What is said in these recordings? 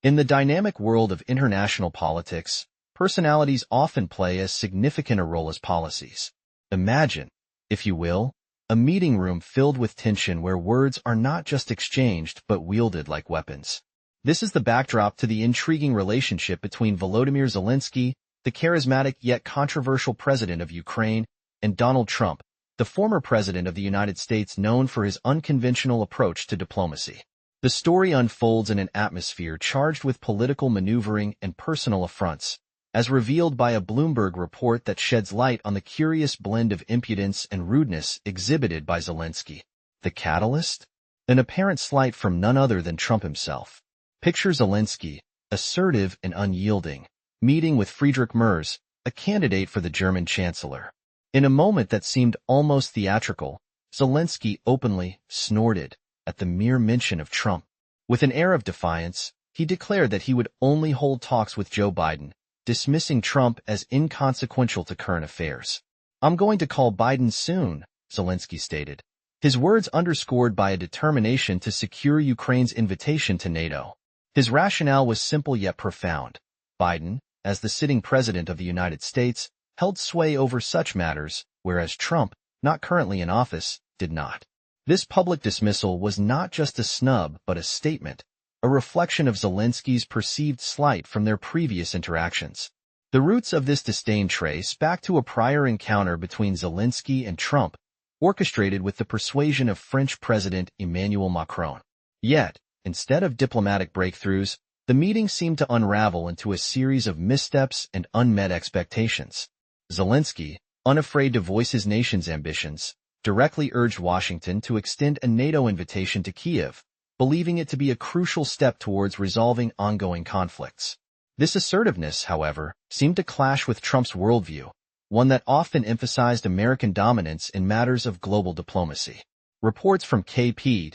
In the dynamic world of international politics, personalities often play as significant a role as policies. Imagine, if you will, a meeting room filled with tension where words are not just exchanged but wielded like weapons. This is the backdrop to the intriguing relationship between Volodymyr Zelensky, the charismatic yet controversial president of Ukraine, and Donald Trump, the former president of the United States known for his unconventional approach to diplomacy. The story unfolds in an atmosphere charged with political maneuvering and personal affronts, as revealed by a Bloomberg report that sheds light on the curious blend of impudence and rudeness exhibited by Zelensky. The catalyst? An apparent slight from none other than Trump himself. Picture Zelensky, assertive and unyielding, meeting with Friedrich Merz, a candidate for the German chancellor. In a moment that seemed almost theatrical, Zelensky openly snorted at the mere mention of Trump. With an air of defiance, he declared that he would only hold talks with Joe Biden, dismissing Trump as inconsequential to current affairs. "I'm going to call Biden soon," Zelensky stated, his words underscored by a determination to secure Ukraine's invitation to NATO. His rationale was simple yet profound. Biden, as the sitting president of the United States, held sway over such matters, whereas Trump, not currently in office, did not. This public dismissal was not just a snub but a statement, a reflection of Zelensky's perceived slight from their previous interactions. The roots of this disdain trace back to a prior encounter between Zelensky and Trump, orchestrated with the persuasion of French President Emmanuel Macron. Yet, instead of diplomatic breakthroughs, the meeting seemed to unravel into a series of missteps and unmet expectations. Zelensky, unafraid to voice his nation's ambitions, directly urged Washington to extend a NATO invitation to Kiev, believing it to be a crucial step towards resolving ongoing conflicts. This assertiveness, however, seemed to clash with Trump's worldview, one that often emphasized American dominance in matters of global diplomacy. Reports from KPED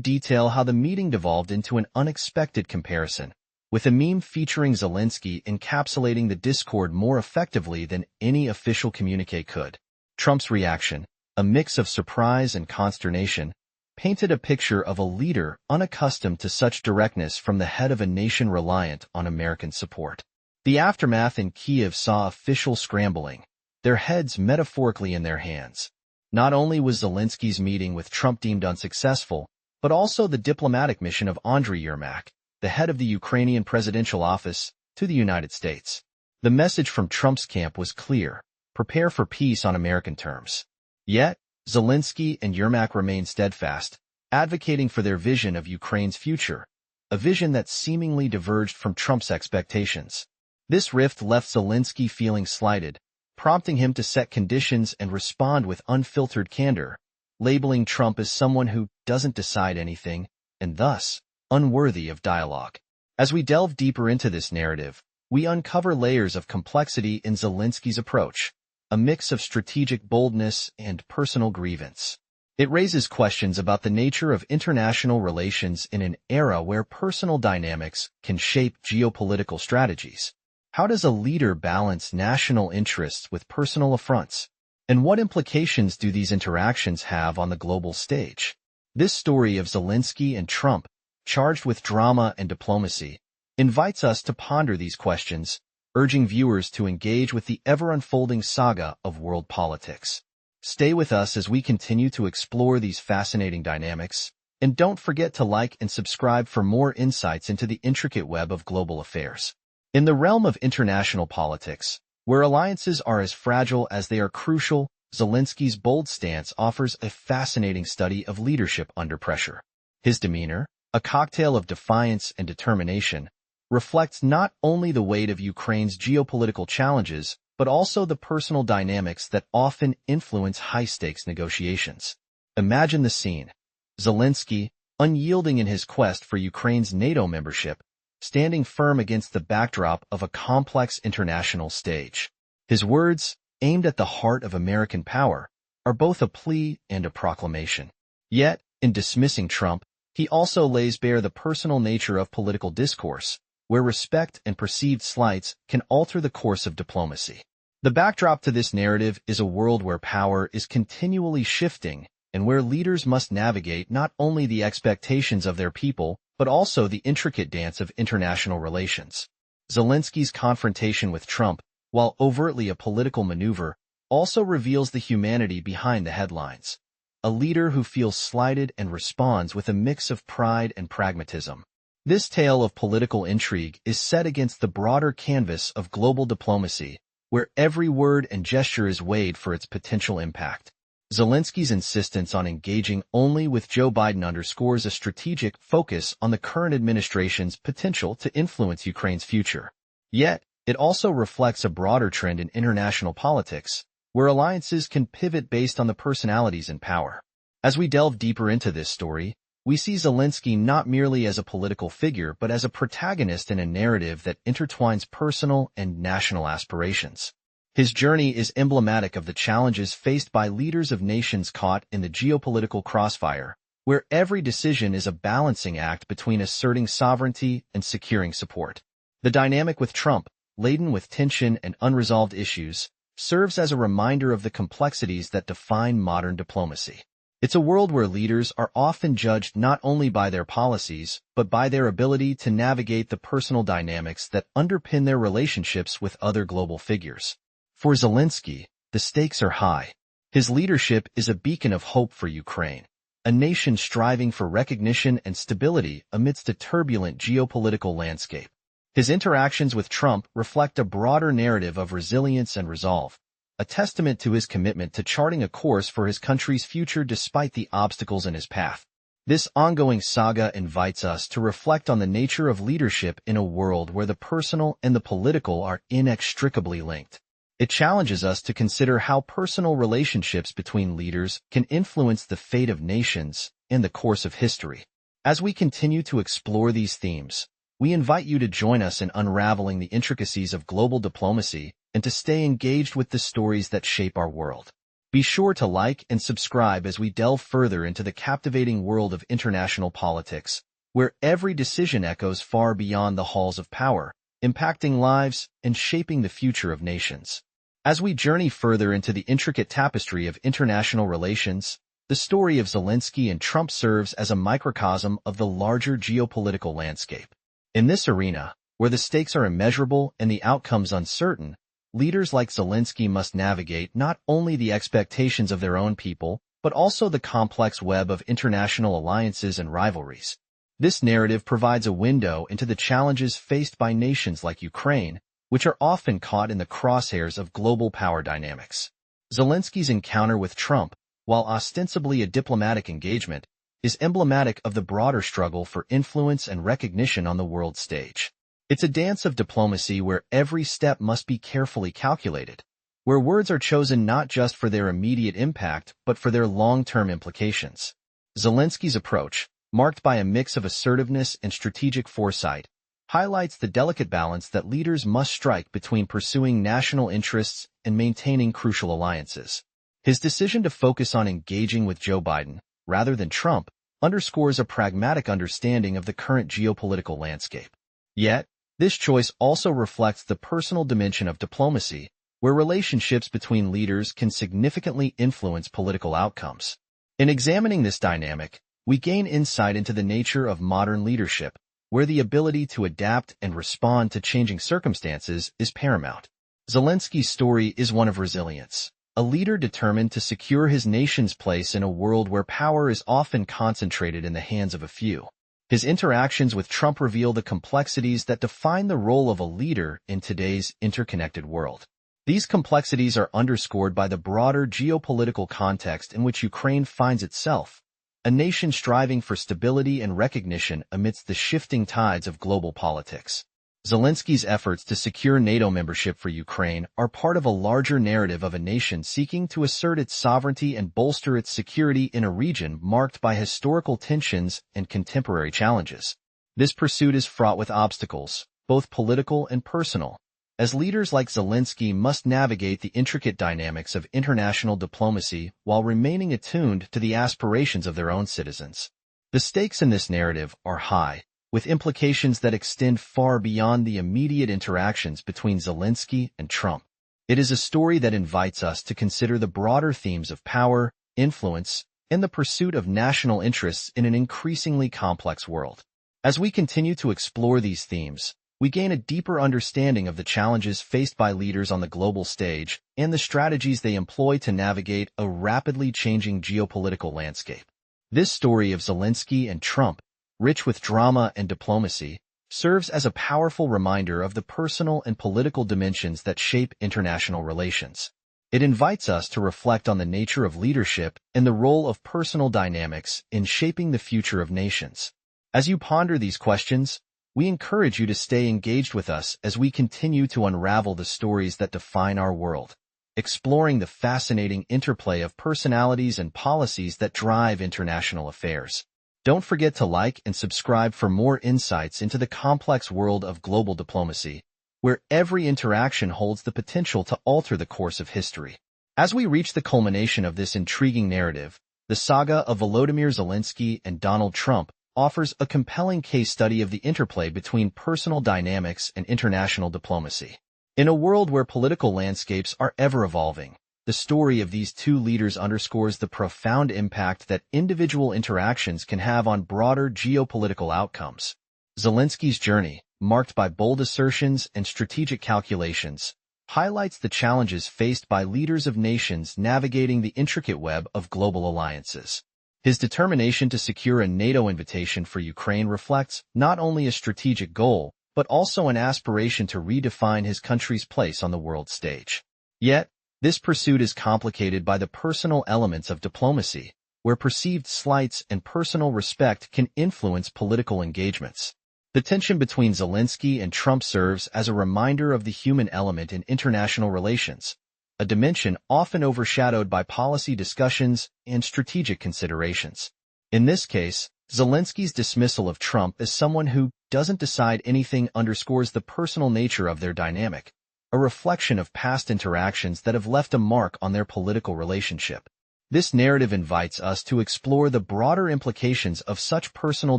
detail how the meeting devolved into an unexpected comparison, with a meme featuring Zelensky encapsulating the discord more effectively than any official communique could. Trump's reaction, a mix of surprise and consternation, painted a picture of a leader unaccustomed to such directness from the head of a nation reliant on American support. The aftermath in Kiev saw officials scrambling, their heads metaphorically in their hands. Not only was Zelensky's meeting with Trump deemed unsuccessful, but also the diplomatic mission of Andriy Yermak, the head of the Ukrainian presidential office, to the United States. The message from Trump's camp was clear: prepare for peace on American terms. Yet, Zelensky and Yermak remained steadfast, advocating for their vision of Ukraine's future, a vision that seemingly diverged from Trump's expectations. This rift left Zelensky feeling slighted, prompting him to set conditions and respond with unfiltered candor, labeling Trump as someone who doesn't decide anything, and thus, unworthy of dialogue. As we delve deeper into this narrative, we uncover layers of complexity in Zelensky's approach, a mix of strategic boldness and personal grievance. It raises questions about the nature of international relations in an era where personal dynamics can shape geopolitical strategies. How does a leader balance national interests with personal affronts? And what implications do these interactions have on the global stage? This story of Zelensky and Trump, charged with drama and diplomacy, invites us to ponder these questions, urging viewers to engage with the ever-unfolding saga of world politics. Stay with us as we continue to explore these fascinating dynamics, and don't forget to like and subscribe for more insights into the intricate web of global affairs. In the realm of international politics, where alliances are as fragile as they are crucial, Zelensky's bold stance offers a fascinating study of leadership under pressure. His demeanor, a cocktail of defiance and determination, reflects not only the weight of Ukraine's geopolitical challenges, but also the personal dynamics that often influence high-stakes negotiations. Imagine the scene: Zelensky, unyielding in his quest for Ukraine's NATO membership, standing firm against the backdrop of a complex international stage. His words, aimed at the heart of American power, are both a plea and a proclamation. Yet, in dismissing Trump, he also lays bare the personal nature of political discourse, where respect and perceived slights can alter the course of diplomacy. The backdrop to this narrative is a world where power is continually shifting and where leaders must navigate not only the expectations of their people, but also the intricate dance of international relations. Zelensky's confrontation with Trump, while overtly a political maneuver, also reveals the humanity behind the headlines. A leader who feels slighted and responds with a mix of pride and pragmatism. This tale of political intrigue is set against the broader canvas of global diplomacy, where every word and gesture is weighed for its potential impact. Zelensky's insistence on engaging only with Joe Biden underscores a strategic focus on the current administration's potential to influence Ukraine's future. Yet, it also reflects a broader trend in international politics, where alliances can pivot based on the personalities in power. As we delve deeper into this story, we see Zelensky not merely as a political figure but as a protagonist in a narrative that intertwines personal and national aspirations. His journey is emblematic of the challenges faced by leaders of nations caught in the geopolitical crossfire, where every decision is a balancing act between asserting sovereignty and securing support. The dynamic with Trump, laden with tension and unresolved issues, serves as a reminder of the complexities that define modern diplomacy. It's a world where leaders are often judged not only by their policies, but by their ability to navigate the personal dynamics that underpin their relationships with other global figures. For Zelensky, the stakes are high. His leadership is a beacon of hope for Ukraine, a nation striving for recognition and stability amidst a turbulent geopolitical landscape. His interactions with Trump reflect a broader narrative of resilience and resolve, a testament to his commitment to charting a course for his country's future despite the obstacles in his path. This ongoing saga invites us to reflect on the nature of leadership in a world where the personal and the political are inextricably linked. It challenges us to consider how personal relationships between leaders can influence the fate of nations and the course of history. As we continue to explore these themes, we invite you to join us in unraveling the intricacies of global diplomacy and to stay engaged with the stories that shape our world. Be sure to like and subscribe as we delve further into the captivating world of international politics, where every decision echoes far beyond the halls of power, impacting lives and shaping the future of nations. As we journey further into the intricate tapestry of international relations, the story of Zelensky and Trump serves as a microcosm of the larger geopolitical landscape. In this arena, where the stakes are immeasurable and the outcomes uncertain, leaders like Zelensky must navigate not only the expectations of their own people, but also the complex web of international alliances and rivalries. This narrative provides a window into the challenges faced by nations like Ukraine, which are often caught in the crosshairs of global power dynamics. Zelensky's encounter with Trump, while ostensibly a diplomatic engagement, is emblematic of the broader struggle for influence and recognition on the world stage. It's a dance of diplomacy where every step must be carefully calculated, where words are chosen not just for their immediate impact but for their long-term implications. Zelensky's approach, marked by a mix of assertiveness and strategic foresight, highlights the delicate balance that leaders must strike between pursuing national interests and maintaining crucial alliances. His decision to focus on engaging with Joe Biden, rather than Trump, underscores a pragmatic understanding of the current geopolitical landscape. Yet, this choice also reflects the personal dimension of diplomacy, where relationships between leaders can significantly influence political outcomes. In examining this dynamic, we gain insight into the nature of modern leadership, where the ability to adapt and respond to changing circumstances is paramount. Zelensky's story is one of resilience, a leader determined to secure his nation's place in a world where power is often concentrated in the hands of a few. His interactions with Trump reveal the complexities that define the role of a leader in today's interconnected world. These complexities are underscored by the broader geopolitical context in which Ukraine finds itself, a nation striving for stability and recognition amidst the shifting tides of global politics. Zelensky's efforts to secure NATO membership for Ukraine are part of a larger narrative of a nation seeking to assert its sovereignty and bolster its security in a region marked by historical tensions and contemporary challenges. This pursuit is fraught with obstacles, both political and personal, as leaders like Zelensky must navigate the intricate dynamics of international diplomacy while remaining attuned to the aspirations of their own citizens. The stakes in this narrative are high, with implications that extend far beyond the immediate interactions between Zelensky and Trump. It is a story that invites us to consider the broader themes of power, influence, and the pursuit of national interests in an increasingly complex world. As we continue to explore these themes, we gain a deeper understanding of the challenges faced by leaders on the global stage and the strategies they employ to navigate a rapidly changing geopolitical landscape. This story of Zelensky and Trump, rich with drama and diplomacy, serves as a powerful reminder of the personal and political dimensions that shape international relations. It invites us to reflect on the nature of leadership and the role of personal dynamics in shaping the future of nations. As you ponder these questions, we encourage you to stay engaged with us as we continue to unravel the stories that define our world, exploring the fascinating interplay of personalities and policies that drive international affairs. Don't forget to like and subscribe for more insights into the complex world of global diplomacy, where every interaction holds the potential to alter the course of history. As we reach the culmination of this intriguing narrative, the saga of Volodymyr Zelensky and Donald Trump offers a compelling case study of the interplay between personal dynamics and international diplomacy. In a world where political landscapes are ever-evolving, the story of these two leaders underscores the profound impact that individual interactions can have on broader geopolitical outcomes. Zelensky's journey, marked by bold assertions and strategic calculations, highlights the challenges faced by leaders of nations navigating the intricate web of global alliances. His determination to secure a NATO invitation for Ukraine reflects not only a strategic goal, but also an aspiration to redefine his country's place on the world stage. Yet, this pursuit is complicated by the personal elements of diplomacy, where perceived slights and personal respect can influence political engagements. The tension between Zelensky and Trump serves as a reminder of the human element in international relations, a dimension often overshadowed by policy discussions and strategic considerations. In this case, Zelensky's dismissal of Trump as someone who doesn't decide anything underscores the personal nature of their dynamic, a reflection of past interactions that have left a mark on their political relationship. This narrative invites us to explore the broader implications of such personal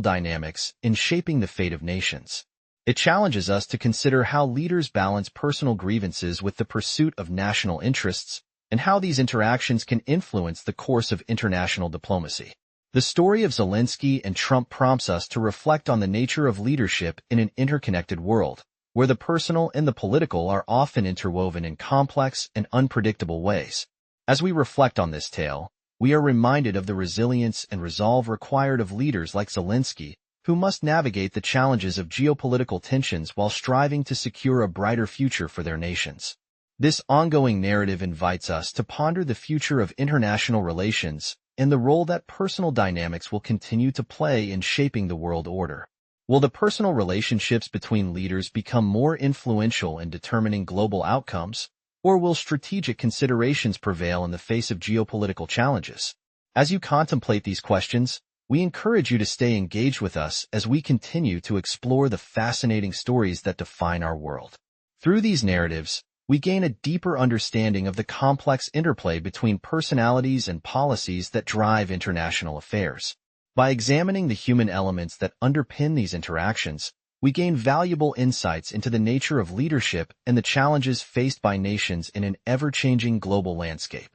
dynamics in shaping the fate of nations. It challenges us to consider how leaders balance personal grievances with the pursuit of national interests, and how these interactions can influence the course of international diplomacy. The story of Zelensky and Trump prompts us to reflect on the nature of leadership in an interconnected world, where the personal and the political are often interwoven in complex and unpredictable ways. As we reflect on this tale, we are reminded of the resilience and resolve required of leaders like Zelensky, who must navigate the challenges of geopolitical tensions while striving to secure a brighter future for their nations. This ongoing narrative invites us to ponder the future of international relations and the role that personal dynamics will continue to play in shaping the world order. Will the personal relationships between leaders become more influential in determining global outcomes, or will strategic considerations prevail in the face of geopolitical challenges? As you contemplate these questions, we encourage you to stay engaged with us as we continue to explore the fascinating stories that define our world. Through these narratives, we gain a deeper understanding of the complex interplay between personalities and policies that drive international affairs. By examining the human elements that underpin these interactions, we gain valuable insights into the nature of leadership and the challenges faced by nations in an ever-changing global landscape.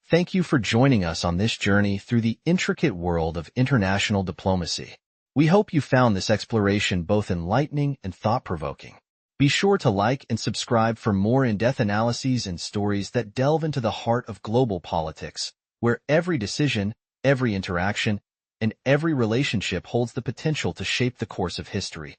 Thank you for joining us on this journey through the intricate world of international diplomacy. We hope you found this exploration both enlightening and thought-provoking. Be sure to like and subscribe for more in-depth analyses and stories that delve into the heart of global politics, where every decision, every interaction, and every relationship holds the potential to shape the course of history.